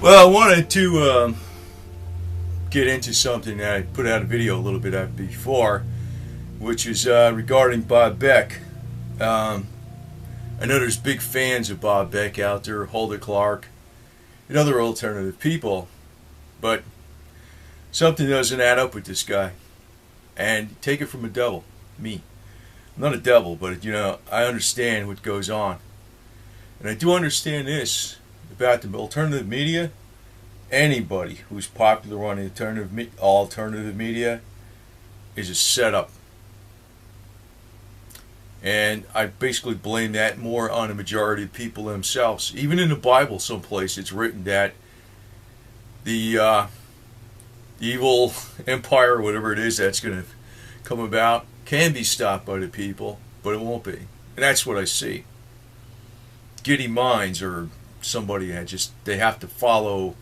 Well, I wanted to get into something that I put out a video a little bit before, which is regarding Bob Beck. I know there's big fans of Bob Beck out there, Hulda Clark, and other alternative people, but something doesn't add up with this guy. And take it from a devil, me. I'm not a devil, but I understand what goes on. And I do understand this about the alternative media. Anybody who's popular on the alternative media is a setup. And I basically blame that more on the majority of people themselves. Even in the Bible someplace it's written that the evil empire, or whatever it is that's going to come about, can be stopped by the people, but it won't be. And that's what I see. Giddy minds, or somebody that they have to follow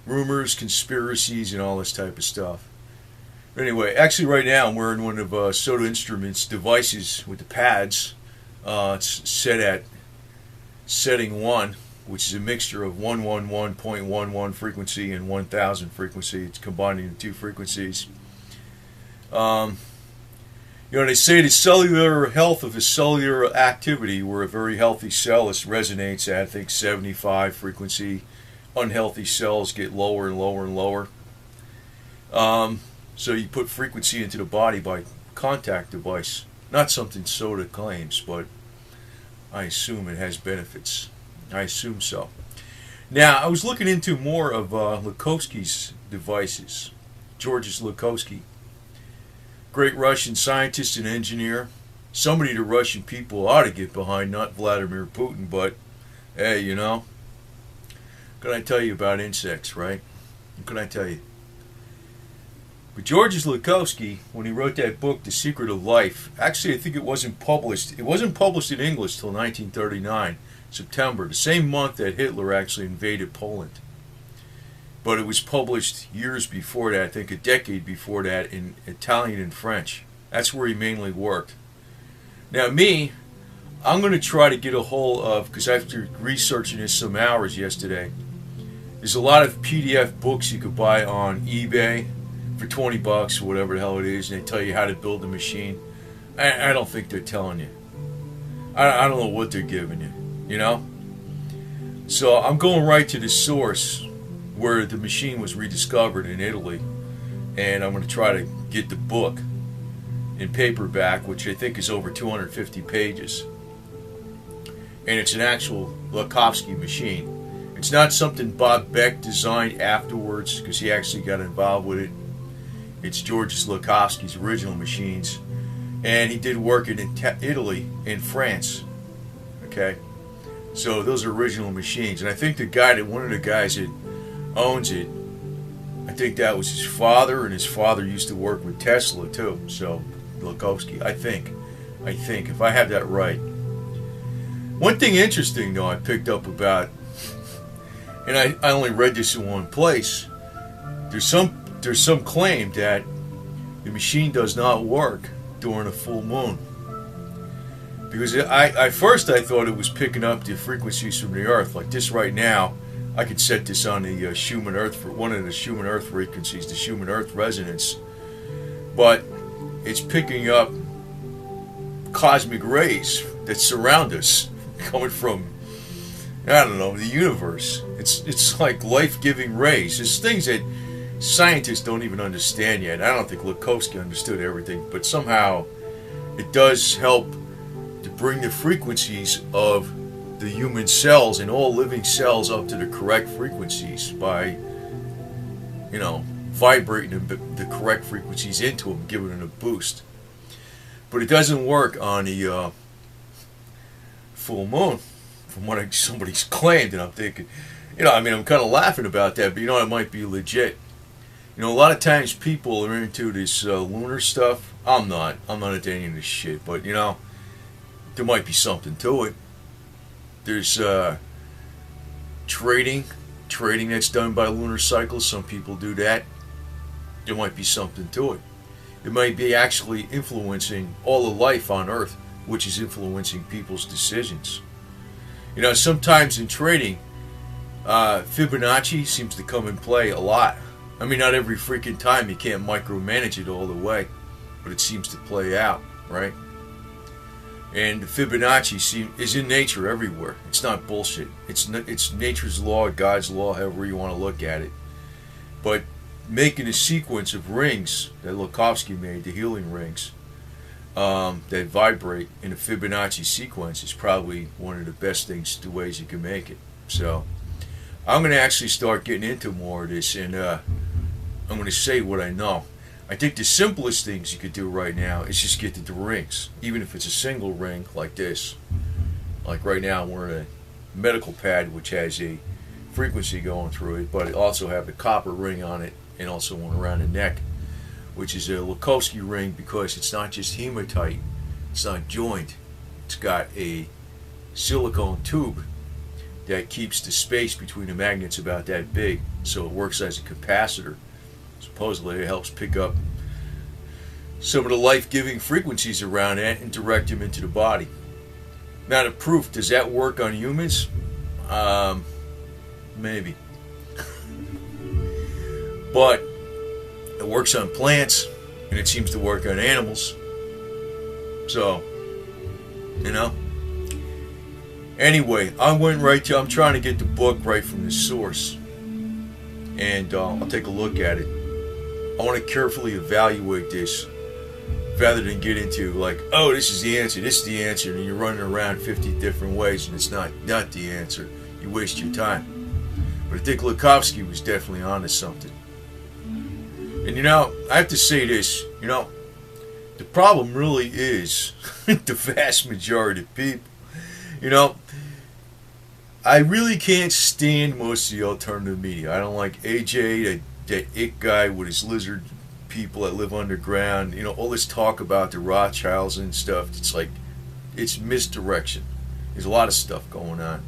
rumors, conspiracies, and all this type of stuff. But anyway, actually right now I'm wearing one of Soda Instruments' devices with the pads. It's set at setting 1, which is a mixture of 111.11 frequency and 1000 frequency. It's combining the two frequencies. They say the cellular health of a cellular activity, where a very healthy cell resonates at, I think, 75 frequency. Unhealthy cells get lower and lower and lower. So you put frequency into the body by contact device. Not something Soda claims, but I assume it has benefits. I assume so. Now, I was looking into more of Lakhovsky's devices. Georges Lakhovsky. Great Russian scientist and engineer. Somebody the Russian people ought to get behind, not Vladimir Putin, but hey, what can I tell you about insects, right? What can I tell you? But Georges Lakhovsky, when he wrote that book, The Secret of Life, actually I think it wasn't published. It wasn't published in English till 1939, September, the same month that Hitler actually invaded Poland. But it was published years before that, I think a decade before that, in Italian and French. That's where he mainly worked. Now I'm going to try to get a hold of, because after researching this some hours yesterday, there's a lot of PDF books you could buy on eBay for $20 or whatever the hell it is, and they tell you how to build the machine. I don't think they're telling you. I don't know what they're giving you, So I'm going right to the source where the machine was rediscovered in Italy, and I'm going to try to get the book in paperback, which I think is over 250 pages. And it's an actual Lakhovsky machine. It's not something Bob Beck designed afterwards, because he actually got involved with it. It's Georges Lakhovsky's original machines, and he did work in Italy and France. Okay, so those are original machines, and I think one of the guys that owns it, I think that was his father, and his father used to work with Tesla too. So Lakhovsky, I think if I have that right. One thing interesting though I picked up about, and I only read this in one place. There's some claim that the machine does not work during a full moon, because I thought it was picking up the frequencies from the Earth. Like this right now, I could set this on the Schumann Earth, for one of the Schumann Earth frequencies, the Schumann Earth resonance, but it's picking up cosmic rays that surround us, coming from, I don't know, the universe. It's like life-giving rays. There's things that scientists don't even understand yet. I don't think Lakhovsky understood everything, but somehow it does help to bring the frequencies of the human cells and all living cells up to the correct frequencies by, vibrating the correct frequencies into them, giving them a boost. But it doesn't work on the full moon, from what somebody's claimed, and I'm thinking, I'm kind of laughing about that, but it might be legit. A lot of times people are into this lunar stuff. I'm not into any of this shit, but there might be something to it. There's trading that's done by lunar cycles. Some people do that. There might be something to it. It might be actually influencing all of life on Earth, which is influencing people's decisions. Sometimes in trading, Fibonacci seems to come in play a lot. I mean, not every freaking time, you can't micromanage it all the way, but it seems to play out, right? And Fibonacci is in nature everywhere. It's not bullshit. It's nature's law, God's law, however you want to look at it. But making a sequence of rings that Lakhovsky made, the healing rings, that vibrate in a Fibonacci sequence is probably one of the best things, the ways you can make it. So I'm going to actually start getting into more of this, and I'm going to say what I know. I think the simplest things you could do right now is just get the rings, even if it's a single ring like this. Like right now I'm wearing a medical pad which has a frequency going through it, but it also have a copper ring on it, and also one around the neck, which is a Lakhovsky ring because it's not just hematite, it's not joined, it's got a silicone tube that keeps the space between the magnets about that big, so it works as a capacitor. Supposedly it helps pick up some of the life-giving frequencies around it and direct them into the body. Now the proof, does that work on humans? Maybe. But it works on plants, and it seems to work on animals. So, you know. Anyway, I'm trying to get the book right from the source, and I'll take a look at it. I want to carefully evaluate this, rather than get into like, oh, this is the answer, and you're running around 50 different ways, and it's not the answer. You waste your time. But I think Lakhovsky was definitely onto something. And you know, I have to say this, you know, the problem really is the vast majority of people. You know, I really can't stand most of the alternative media. I don't like AJ, that Icke guy with his lizard people that live underground. You know, all this talk about the Rothschilds and stuff. It's like, it's misdirection. There's a lot of stuff going on.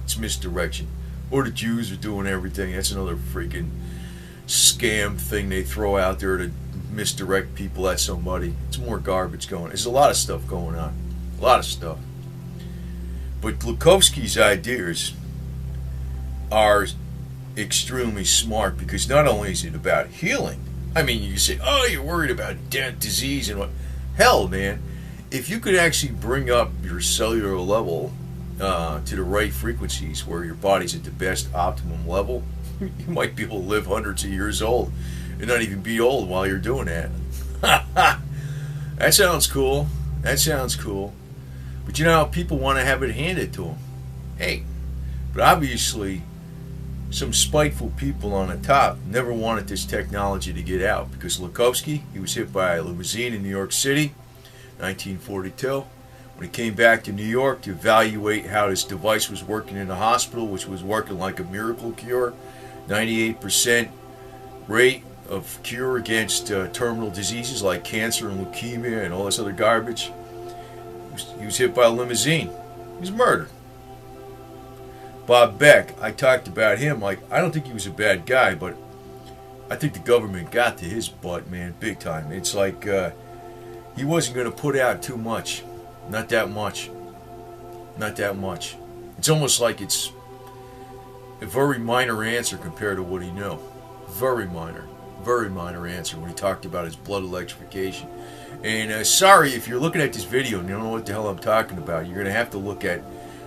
It's misdirection. Or the Jews are doing everything. That's another freaking scam thing they throw out there to misdirect people at somebody. It's more garbage going on. There's a lot of stuff going on. A lot of stuff. But Lakhovsky's ideas are extremely smart, because not only is it about healing. I mean, you say, oh, you're worried about death, disease, and what. Hell, man, if you could actually bring up your cellular level to the right frequencies where your body's at the best optimum level, you might be able to live hundreds of years old and not even be old while you're doing that. That sounds cool. That sounds cool. But you know, people want to have it handed to them. Hey, but obviously some spiteful people on the top never wanted this technology to get out, because Lakhovsky, he was hit by a limousine in New York City, 1942. When he came back to New York to evaluate how this device was working in the hospital, which was working like a miracle cure, 98% rate of cure against terminal diseases like cancer and leukemia and all this other garbage. He was hit by a limousine. He was murdered. Bob Beck, I talked about him. Like, I don't think he was a bad guy, but I think the government got to his butt, man, big time. It's like he wasn't going to put out too much. Not that much. Not that much. It's almost like it's a very minor answer compared to what he knew. Very minor answer when he talked about his blood electrification. And sorry if you're looking at this video and you don't know what the hell I'm talking about. You're going to have to look at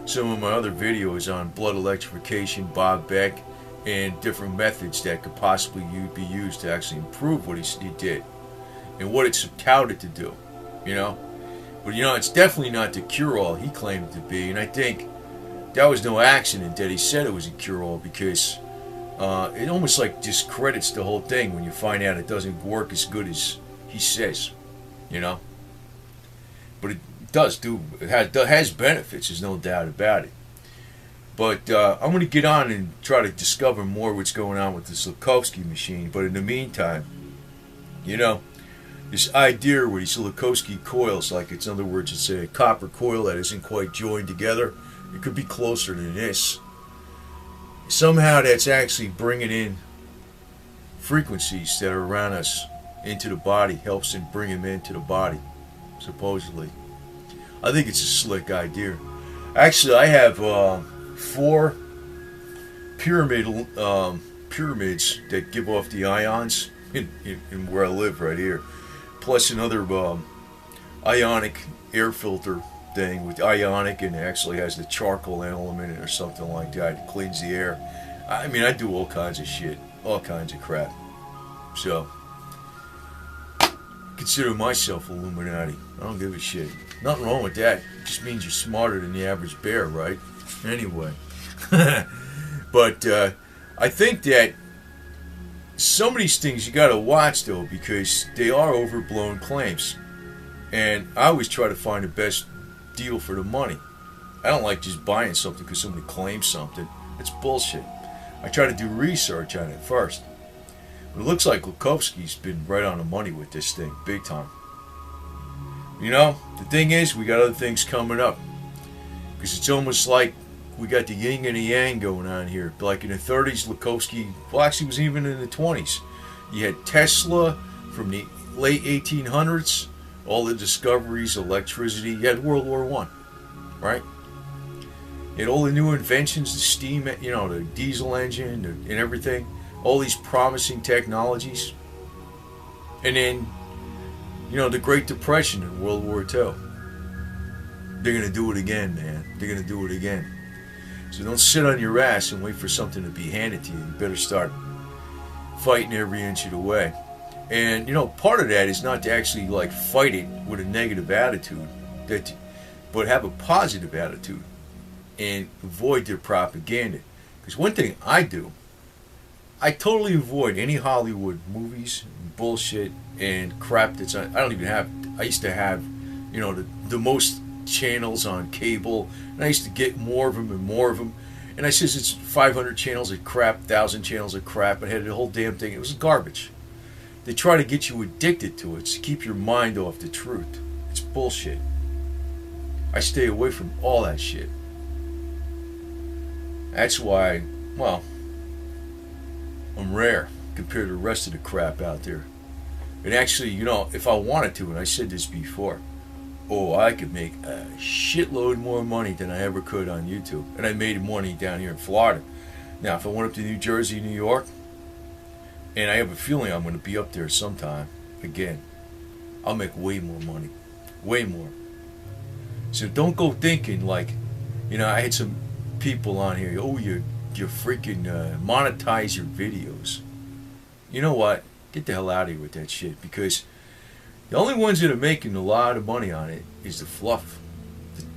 some of my other videos on blood electrification, Bob Beck, and different methods that could possibly be used to actually improve what he did and what it's touted to do, you know. But you know, it's definitely not the cure-all he claimed to be, and I think that was no accident that he said it was a cure-all, because it almost like discredits the whole thing when you find out it doesn't work as good as he says, you know. But it does do, it has benefits, there's no doubt about it. But I'm going to get on and try to discover more what's going on with this Lakhovsky machine. But in the meantime, you know, this idea with these Lakhovsky coils, like it's, in other words, it's a copper coil that isn't quite joined together. It could be closer than this. Somehow that's actually bringing in frequencies that are around us into the body, helps in bring them into the body, supposedly. I think it's a slick idea. Actually, I have 4 pyramids that give off the ions in where I live right here, plus another ionic air filter thing with ionic, and it actually has the charcoal element in it or something like that. It cleans the air. I mean, I do all kinds of shit, all kinds of crap. So, consider myself Illuminati. I don't give a shit. Nothing wrong with that. It just means you're smarter than the average bear, right? Anyway. But I think that some of these things you got to watch, though, because they are overblown claims. And I always try to find the best deal for the money. I don't like just buying something because somebody claims something. It's bullshit. I try to do research on it first. But it looks like Lakhovsky's been right on the money with this thing, big time. You know, the thing is, we got other things coming up. Because it's almost like we got the yin and the yang going on here. Like in the 30s, Lakhovsky, well, actually, it was even in the 20s. You had Tesla from the late 1800s, all the discoveries, electricity. You had World War I, right? You had all the new inventions, the steam, you know, the diesel engine and everything. All these promising technologies. And then, you know, the Great Depression in World War II. They're going to do it again, man. They're going to do it again. So don't sit on your ass and wait for something to be handed to you. You better start fighting every inch of the way. And, you know, part of that is not to actually, like, fight it with a negative attitude, but have a positive attitude and avoid their propaganda. Because one thing I do, I totally avoid any Hollywood movies, bullshit, and crap that's on. I don't even have. I used to have, you know, the most channels on cable, and I used to get more of them and more of them. And I says it's 500 channels of crap, 1,000 channels of crap. I had the whole damn thing. It was garbage. They try to get you addicted to it to keep your mind off the truth. It's bullshit. I stay away from all that shit. That's why, well, I'm rare compared to the rest of the crap out there. And actually, you know, if I wanted to, and I said this before, oh, I could make a shitload more money than I ever could on YouTube. And I made money down here in Florida. Now, if I went up to New Jersey, New York, and I have a feeling I'm going to be up there sometime again, I'll make way more money. Way more. So don't go thinking like, you know, I had some people on here, oh, you freaking monetize your videos. You know what? Get the hell out of here with that shit, because the only ones that are making a lot of money on it is the fluff.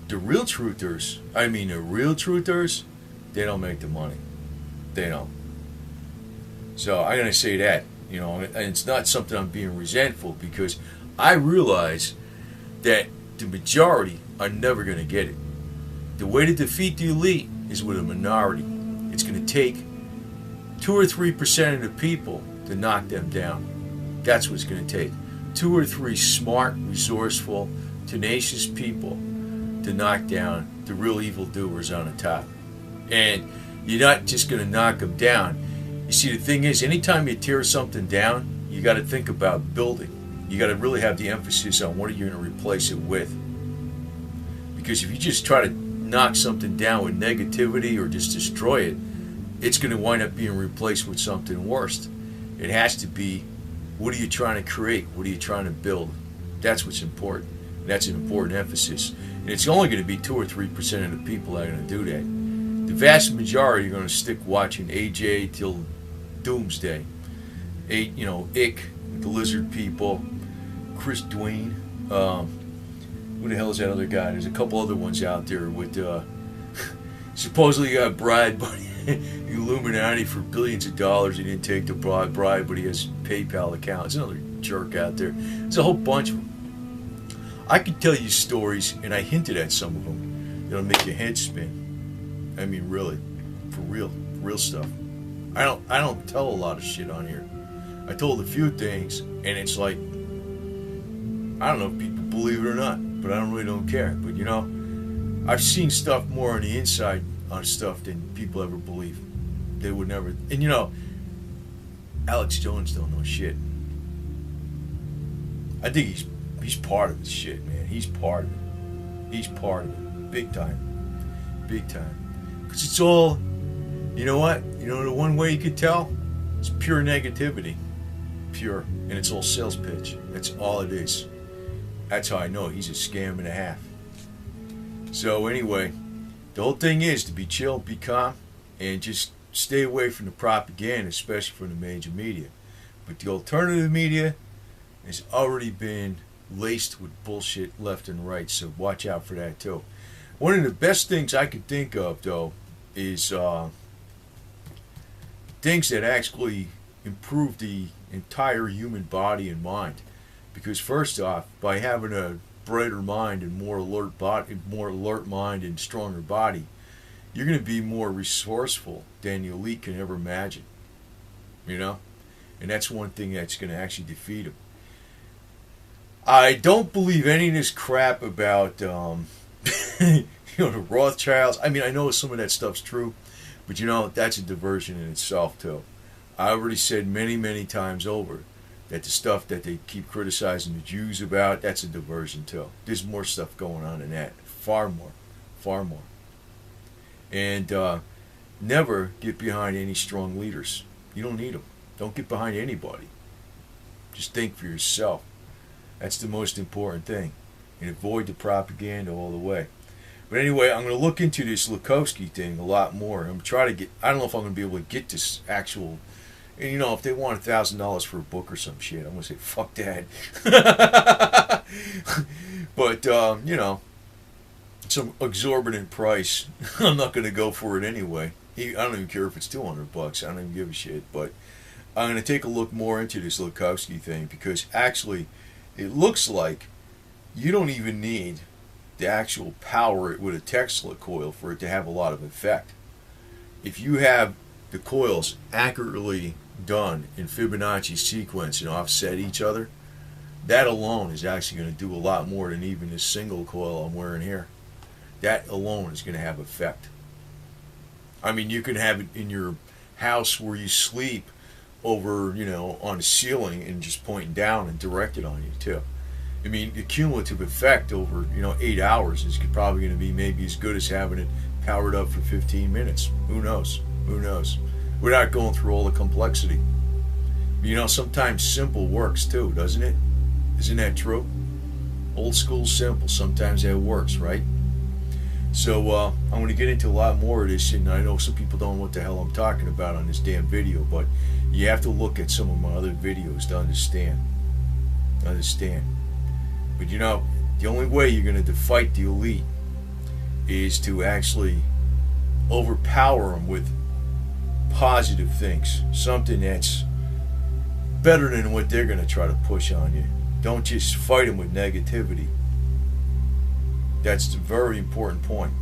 The real truthers, they don't make the money. They don't. So I'm going to say that, you know, and it's not something I'm being resentful, because I realize that the majority are never going to get it. The way to defeat the elite is with a minority. It's going to take 2 or 3% of the people to knock them down. That's what it's going to take. 2 or 3 smart, resourceful, tenacious people to knock down the real evildoers on the top. And you're not just going to knock them down. You see, the thing is, anytime you tear something down, you got to think about building. You got to really have the emphasis on what are you going to replace it with. Because if you just try to knock something down with negativity or just destroy it, it's going to wind up being replaced with something worse. It has to be, what are you trying to create? What are you trying to build? That's what's important. That's an important emphasis. And it's only going to be 2 or 3% of the people that are going to do that. The vast majority are going to stick watching AJ till doomsday. Icke, the lizard people, Chris Dwayne, who the hell is that other guy? There's a couple other ones out there with supposedly got bribed by the Illuminati for billions of dollars. He didn't take the bribe, but he has PayPal accounts. Another jerk out there. There's a whole bunch of them. I could tell you stories, and I hinted at some of them, that'll make your head spin. I mean, really, for real stuff. I don't tell a lot of shit on here. I told a few things, and it's like, I don't know if people believe it or not, but I really don't care. But you know, I've seen stuff more on the inside on stuff than people ever believe. They would never. And you know, Alex Jones don't know shit. I think he's part of the shit, man. He's part of it. He's part of it, big time, big time. Because it's all You know what? You know the one way you could tell? It's pure negativity. Pure. And it's all sales pitch. That's all it is. That's how I know he's a scam and a half. So anyway, the whole thing is to be chill, be calm, and just stay away from the propaganda, especially from the major media. But the alternative media has already been laced with bullshit left and right, so watch out for that too. One of the best things I could think of, though, is things that actually improve the entire human body and mind. Because first off, by having a brighter mind and more alert mind and stronger body, you're going to be more resourceful than the elite can ever imagine. You know? And that's one thing that's going to actually defeat them. I don't believe any of this crap about the Rothschilds. I mean, I know some of that stuff's true, but that's a diversion in itself too. I already said many, many times over that the stuff that they keep criticizing the Jews about, that's a diversion too. There's more stuff going on than that. Far more. Far more. And never get behind any strong leaders. You don't need them. Don't get behind anybody. Just think for yourself. That's the most important thing. And avoid the propaganda all the way. But anyway, I'm going to look into this Lakhovsky thing a lot more. I'm trying to get, I don't know if I'm going to be able to get this actual, and if they want $1,000 for a book or some shit, I'm going to say, fuck that. But, some exorbitant price. I'm not going to go for it anyway. I don't even care if it's $200. I don't even give a shit. But I'm going to take a look more into this Lakhovsky thing, because actually it looks like you don't even need the actual power with a Tesla coil for it to have a lot of effect. If you have the coils accurately done in Fibonacci sequence and offset each other, that alone is actually going to do a lot more than even this single coil I'm wearing here. That alone is going to have effect. I mean, you can have it in your house where you sleep over, on the ceiling and just pointing down and direct it on you too. I mean, the cumulative effect over, 8 hours is probably going to be maybe as good as having it powered up for 15 minutes. Who knows? Who knows? Without going through all the complexity. Sometimes simple works too, doesn't it? Isn't that true? Old school simple. Sometimes that works, right? So I'm going to get into a lot more of this, and I know some people don't know what the hell I'm talking about on this damn video, but you have to look at some of my other videos to understand. But the only way you're going to fight the elite is to actually overpower them with positive things. Something that's better than what they're going to try to push on you. Don't just fight them with negativity. That's a very important point.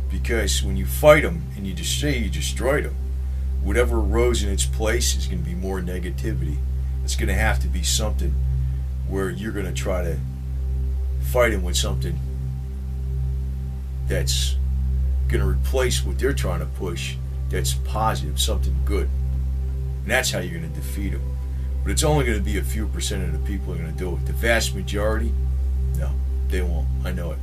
Because when you fight them and you just say you destroyed them, whatever arose in its place is going to be more negativity. It's going to have to be something where you're going to try to fight them with something that's going to replace what they're trying to push, that's positive, something good. And that's how you're going to defeat them. But it's only going to be a few % of the people who are going to do it. The vast majority, no, they won't. I know it.